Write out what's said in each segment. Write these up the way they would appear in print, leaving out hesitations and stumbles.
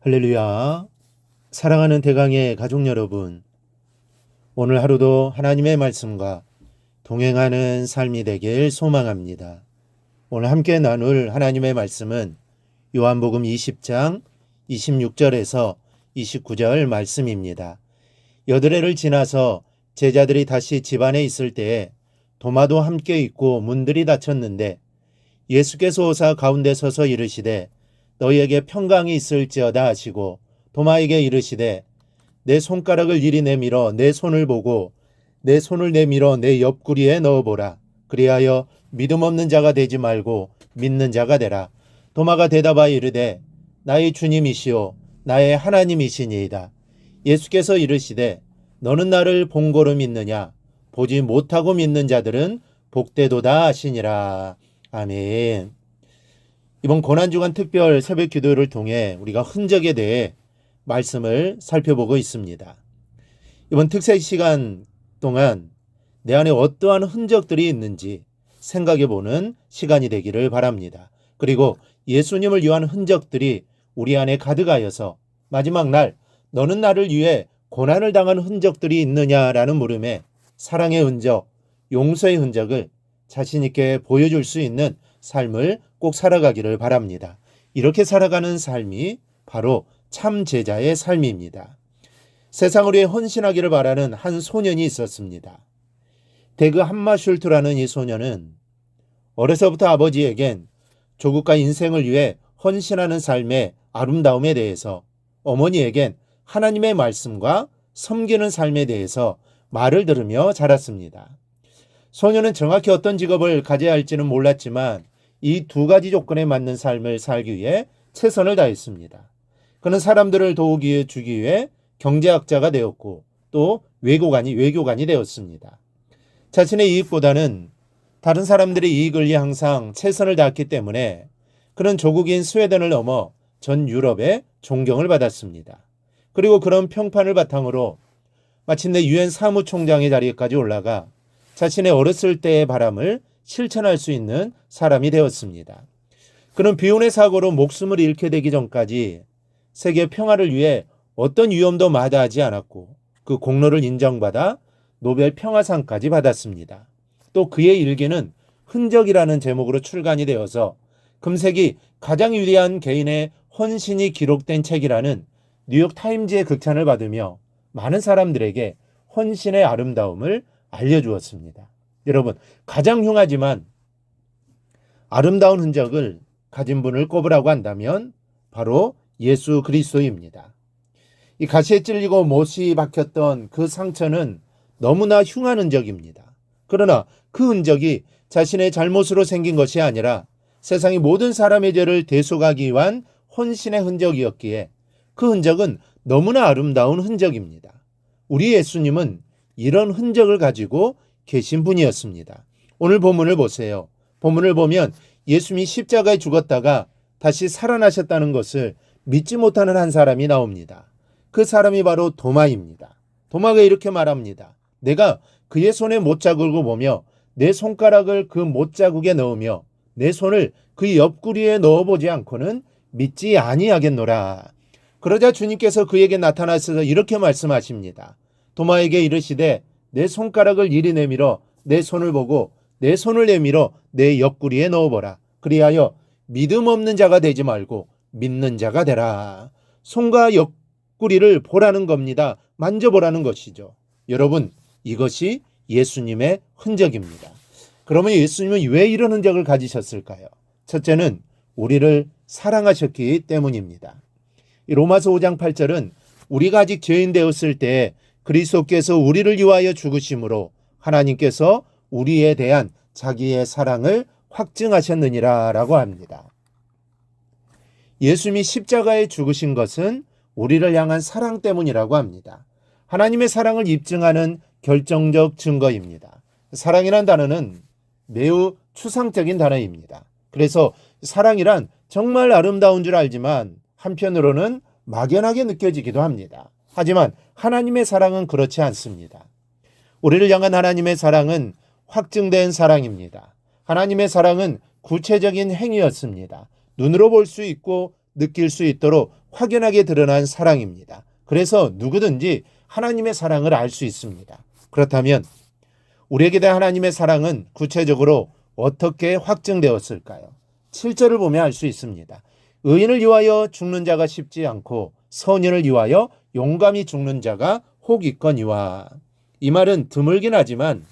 할렐루야. 사랑하는 대강의 가족 여러분, 오늘 하루도 하나님의 말씀과 동행하는 삶이 되길 소망합니다. 오늘 함께 나눌 하나님의 말씀은 요한복음 20장 26절에서 29절 말씀입니다. 여드레를 지나서 제자들이 다시 집안에 있을 때에 도마도 함께 있고 문들이 닫혔는데 예수께서 오사 가운데 서서 이르시되 너희에게 평강이 있을지어다 하시고 도마에게 이르시되 내 손가락을 이리 내밀어 내 손을 보고 내 손을 내밀어 내 옆구리에 넣어보라. 그리하여 믿음 없는 자가 되지 말고 믿는 자가 되라. 도마가 대답하여 이르되 나의 주님이시오 나의 하나님이시니이다. 예수께서 이르시되 너는 나를 본고로 믿느냐? 보지 못하고 믿는 자들은 복되도다 하시니라. 아멘. 이번 고난주간 특별 새벽 기도를 통해 우리가 흔적에 대해 말씀을 살펴보고 있습니다. 이번 특세 시간 동안 내 안에 어떠한 흔적들이 있는지 생각해보는 시간이 되기를 바랍니다. 그리고 예수님을 위한 흔적들이 우리 안에 가득하여서 마지막 날 너는 나를 위해 고난을 당한 흔적들이 있느냐라는 물음에 사랑의 흔적, 용서의 흔적을 자신 있게 보여줄 수 있는 삶을 꼭 살아가기를 바랍니다. 이렇게 살아가는 삶이 바로 참 제자의 삶입니다. 세상을 위해 헌신하기를 바라는 한 소년이 있었습니다. 데그 함마슐트라는 이 소년은 어려서부터 아버지에겐 조국과 인생을 위해 헌신하는 삶의 아름다움에 대해서, 어머니에겐 하나님의 말씀과 섬기는 삶에 대해서 말을 들으며 자랐습니다. 소년은 정확히 어떤 직업을 가져야 할지는 몰랐지만 이 두 가지 조건에 맞는 삶을 살기 위해 최선을 다했습니다. 그는 사람들을 도우기 주기 위해 경제학자가 되었고 또 외교관이 되었습니다. 자신의 이익보다는 다른 사람들의 이익을 위해 항상 최선을 다했기 때문에 그는 조국인 스웨덴을 넘어 전 유럽의 존경을 받았습니다. 그리고 그런 평판을 바탕으로 마침내 유엔 사무총장의 자리에까지 올라가 자신의 어렸을 때의 바람을 실천할 수 있는 사람이 되었습니다. 그는 비운의 사고로 목숨을 잃게 되기 전까지 세계 평화를 위해 어떤 위험도 마다하지 않았고 그 공로를 인정받아 노벨 평화상까지 받았습니다. 또 그의 일기는 흔적이라는 제목으로 출간이 되어서 금세기 가장 위대한 개인의 헌신이 기록된 책이라는 뉴욕 타임즈의 극찬을 받으며 많은 사람들에게 헌신의 아름다움을 알려주었습니다. 여러분, 가장 흉하지만 아름다운 흔적을 가진 분을 꼽으라고 한다면 바로 예수 그리스도입니다. 이 가시에 찔리고 못이 박혔던 그 상처는 너무나 흉한 흔적입니다. 그러나 그 흔적이 자신의 잘못으로 생긴 것이 아니라 세상의 모든 사람의 죄를 대속하기 위한 헌신의 흔적이었기에 그 흔적은 너무나 아름다운 흔적입니다. 우리 예수님은 이런 흔적을 가지고 계신 분이었습니다. 오늘 본문을 보세요. 본문을 보면 예수님이 십자가에 죽었다가 다시 살아나셨다는 것을 믿지 못하는 한 사람이 나옵니다. 그 사람이 바로 도마입니다. 도마가 이렇게 말합니다. 내가 그의 손에 못자국을 보며 내 손가락을 그 못자국에 넣으며 내 손을 그 옆구리에 넣어보지 않고는 믿지 아니하겠노라. 그러자 주님께서 그에게 나타나셔서 이렇게 말씀하십니다. 도마에게 이르시되 내 손가락을 이리 내밀어 내 손을 보고 내 손을 내밀어 내 옆구리에 넣어보라. 그리하여 믿음 없는 자가 되지 말고 믿는 자가 되라. 손과 옆구리를 보라는 겁니다. 만져보라는 것이죠. 여러분, 이것이 예수님의 흔적입니다. 그러면 예수님은 왜 이런 흔적을 가지셨을까요? 첫째는 우리를 사랑하셨기 때문입니다. 로마서 5장 8절은 우리가 아직 죄인 되었을 때 그리스도께서 우리를 위하여 죽으심으로 하나님께서 우리에 대한 자기의 사랑을 확증하셨느니라 라고 합니다. 예수님이 십자가에 죽으신 것은 우리를 향한 사랑 때문이라고 합니다. 하나님의 사랑을 입증하는 결정적 증거입니다. 사랑이란 단어는 매우 추상적인 단어입니다. 그래서 사랑이란 정말 아름다운 줄 알지만 한편으로는 막연하게 느껴지기도 합니다. 하지만 하나님의 사랑은 그렇지 않습니다. 우리를 향한 하나님의 사랑은 확증된 사랑입니다. 하나님의 사랑은 구체적인 행위였습니다. 눈으로 볼 수 있고 느낄 수 있도록 확연하게 드러난 사랑입니다. 그래서 누구든지 하나님의 사랑을 알 수 있습니다. 그렇다면 우리에게 대한 하나님의 사랑은 구체적으로 어떻게 확증되었을까요? 7절을 보면 알 수 있습니다. 의인을 위하여 죽는 자가 쉽지 않고 선인을 위하여 용감히 죽는 자가 혹 있거니와. 이 말은 드물긴 하지만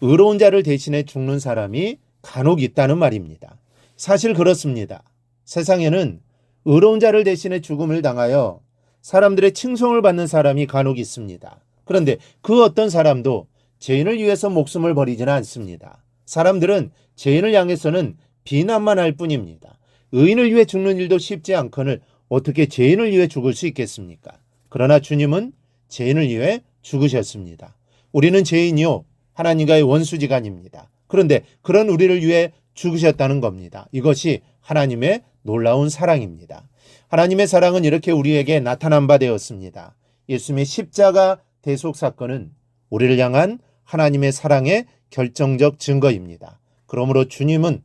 의로운 자를 대신해 죽는 사람이 간혹 있다는 말입니다. 사실 그렇습니다. 세상에는 의로운 자를 대신해 죽음을 당하여 사람들의 칭송을 받는 사람이 간혹 있습니다. 그런데 그 어떤 사람도 죄인을 위해서 목숨을 버리지는 않습니다. 사람들은 죄인을 향해서는 비난만 할 뿐입니다. 의인을 위해 죽는 일도 쉽지 않거늘 어떻게 죄인을 위해 죽을 수 있겠습니까? 그러나 주님은 죄인을 위해 죽으셨습니다. 우리는 죄인이요 하나님과의 원수지간입니다. 그런데 그런 우리를 위해 죽으셨다는 겁니다. 이것이 하나님의 놀라운 사랑입니다. 하나님의 사랑은 이렇게 우리에게 나타난 바 되었습니다. 예수님의 십자가 대속 사건은 우리를 향한 하나님의 사랑의 결정적 증거입니다. 그러므로 주님은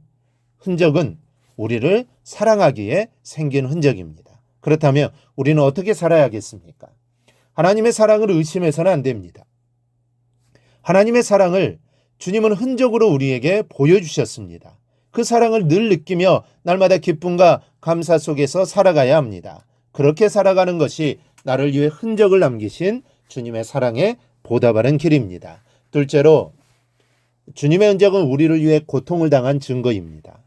흔적은 우리를 사랑하기에 생긴 흔적입니다. 그렇다면 우리는 어떻게 살아야겠습니까? 하나님의 사랑을 의심해서는 안 됩니다. 하나님의 사랑을 주님은 흔적으로 우리에게 보여주셨습니다. 그 사랑을 늘 느끼며 날마다 기쁨과 감사 속에서 살아가야 합니다. 그렇게 살아가는 것이 나를 위해 흔적을 남기신 주님의 사랑에 보답하는 길입니다. 둘째로 주님의 흔적은 우리를 위해 고통을 당한 증거입니다.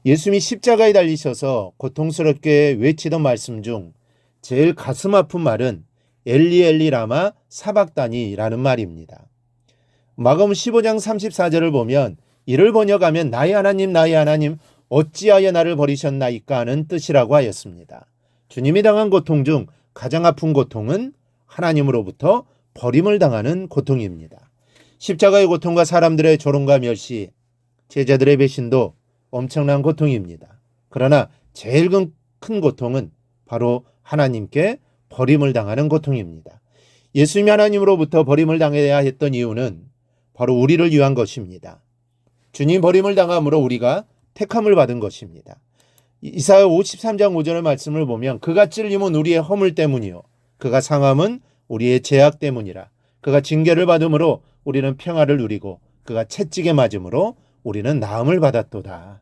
예수님이 십자가에 달리셔서 고통스럽게 외치던 말씀 중 제일 가슴 아픈 말은 엘리 엘리 라마 사박다니라는 말입니다. 마가복음 15장 34절을 보면 이를 번역하면 나의 하나님 어찌하여 나를 버리셨나이까 하는 뜻이라고 하였습니다. 주님이 당한 고통 중 가장 아픈 고통은 하나님으로부터 버림을 당하는 고통입니다. 십자가의 고통과 사람들의 조롱과 멸시, 제자들의 배신도 엄청난 고통입니다. 그러나 제일 큰 고통은 바로 하나님께 버림을 당하는 고통입니다. 예수님이 하나님으로부터 버림을 당해야 했던 이유는 바로 우리를 위한 것입니다. 주님 버림을 당함으로 우리가 택함을 받은 것입니다. 이사야 53장 5절의 말씀을 보면 그가 찔림은 우리의 허물 때문이요 그가 상함은 우리의 죄악 때문이라. 그가 징계를 받음으로 우리는 평화를 누리고 그가 채찍에 맞음으로 우리는 나음을 받았도다.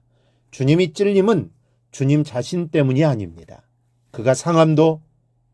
주님이 찔림은 주님 자신 때문이 아닙니다. 그가 상함도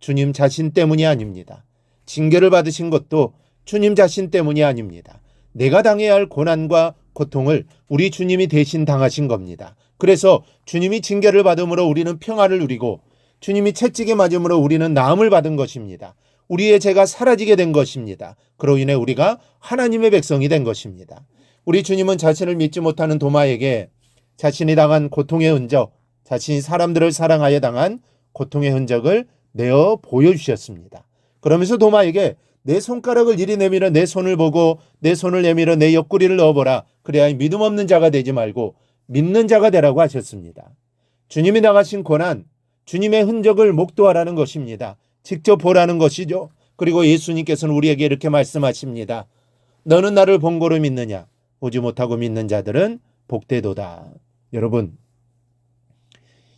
주님 자신 때문이 아닙니다. 징계를 받으신 것도 주님 자신 때문이 아닙니다. 내가 당해야 할 고난과 고통을 우리 주님이 대신 당하신 겁니다. 그래서 주님이 징계를 받음으로 우리는 평화를 누리고 주님이 채찍에 맞음으로 우리는 나음을 받은 것입니다. 우리의 죄가 사라지게 된 것입니다. 그로 인해 우리가 하나님의 백성이 된 것입니다. 우리 주님은 자신을 믿지 못하는 도마에게 자신이 당한 고통의 흔적, 자신이 사람들을 사랑하여 당한 고통의 흔적을 내어 보여주셨습니다. 그러면서 도마에게 내 손가락을 이리 내밀어 내 손을 보고 내 손을 내밀어 내 옆구리를 넣어보라. 그래야 믿음 없는 자가 되지 말고 믿는 자가 되라고 하셨습니다. 주님이 당하신 고난, 주님의 흔적을 목도하라는 것입니다. 직접 보라는 것이죠. 그리고 예수님께서는 우리에게 이렇게 말씀하십니다. 너는 나를 본고로 믿느냐? 보지 못하고 믿는 자들은 복되도다. 여러분,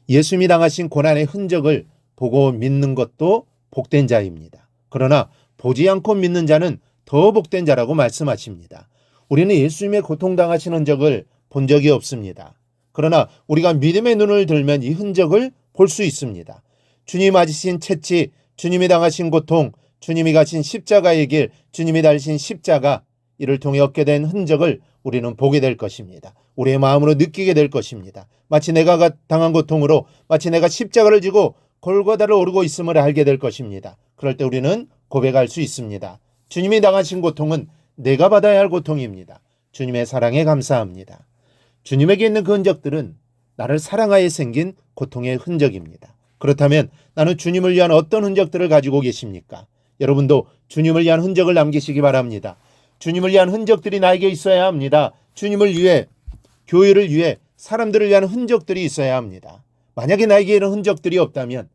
예수님이 당하신 고난의 흔적을 보고 믿는 것도 복된 자입니다. 그러나 보지 않고 믿는 자는 더 복된 자라고 말씀하십니다. 우리는 예수님의 고통당하신 흔적을 본 적이 없습니다. 그러나 우리가 믿음의 눈을 들면 이 흔적을 볼 수 있습니다. 주님이 맞으신 채찍, 주님이 당하신 고통, 주님이 가신 십자가의 길, 주님이 달리신 십자가, 이를 통해 얻게 된 흔적을 우리는 보게 될 것입니다. 우리의 마음으로 느끼게 될 것입니다. 마치 내가 당한 고통으로 마치 내가 십자가를 지고 골고다를 오르고 있음을 알게 될 것입니다. 그럴 때 우리는 고백할 수 있습니다. 주님이 당하신 고통은 내가 받아야 할 고통입니다. 주님의 사랑에 감사합니다. 주님에게 있는 그 흔적들은 나를 사랑하여 생긴 고통의 흔적입니다. 그렇다면 나는 주님을 위한 어떤 흔적들을 가지고 계십니까? 여러분도 주님을 위한 흔적을 남기시기 바랍니다. 주님을 위한 흔적들이 나에게 있어야 합니다. 주님을 위해, 교회를 위해, 사람들을 위한 흔적들이 있어야 합니다. 만약에 나에게 이런 흔적들이 없다면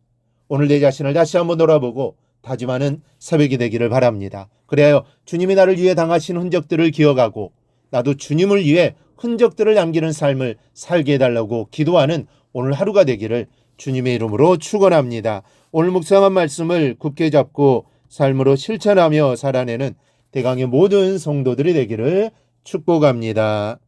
오늘 내 자신을 다시 한번 돌아보고 다짐하는 새벽이 되기를 바랍니다. 그래야 주님이 나를 위해 당하신 흔적들을 기억하고 나도 주님을 위해 흔적들을 남기는 삶을 살게 해달라고 기도하는 오늘 하루가 되기를 주님의 이름으로 축원합니다. 오늘 묵상한 말씀을 굳게 잡고 삶으로 실천하며 살아내는 대강의 모든 성도들이 되기를 축복합니다.